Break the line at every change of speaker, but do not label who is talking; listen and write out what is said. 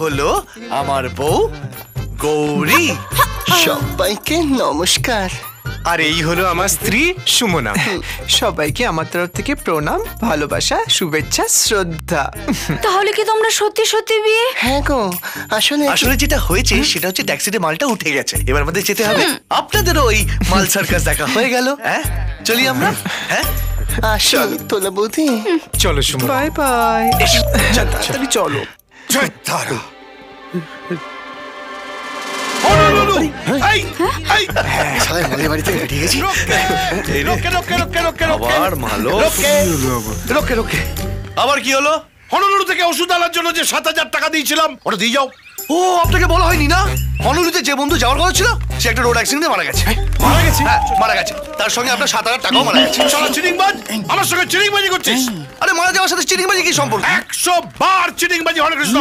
হলো আমার বউ গৌরী।
সবাইকে নমস্কার।
আর এই হলো আমার স্ত্রী সুমনা। সবাইকে আমার তরফ থেকে প্রণাম, ভালোবাসা, শুভেচ্ছা, শ্রদ্ধা।
তাহলে কি তোমরা সত্যি সত্যি বিয়ে?
হ্যাঁ গো, আসলে
আসলে যেটা হয়েছে সেটা হচ্ছে ট্যাক্সিতে মালটা উঠে গেছে, এবার আমাদের যেতে হবে। আপনাদেরও ওই মাল সার্কাস দেখা হয়ে গেল। হ্যাঁ চলি আমরা। হ্যাঁ
আসল তোলা বৌদি।
চলো সুমনা, বাই বাই। তাড়াতাড়ি চলো।
সবাই মনের বাড়িতে রেডি গেছি।
আবার মালো রোকে রোকে আবার কি হলো?
হনলুলু থেকে ওষুধ আনার জন্য যে 7,000 টাকা দিয়েছিলাম ওটা দিয়ে যাও।
ও আপনাকে বলা হয়নি না, হনলুলুতে যে বন্ধু যাওয়ার কথা ছিল সে একটা রোড অ্যাক্সিডেন্টে মারা গেছে।
মারা গেছে?
হ্যাঁ মারা গেছে, তার সঙ্গে আপনার 7,000 টাকাও মারা গেছে।
শালা চিটিংবাজ, আমার সঙ্গে চিটিংবাজি করছিস?
আরে মারা যাওয়ার সাথে চিটিংবাজি কি সম্পর্ক?
100 বার চিটিংবাজি হরে কৃষ্ণ।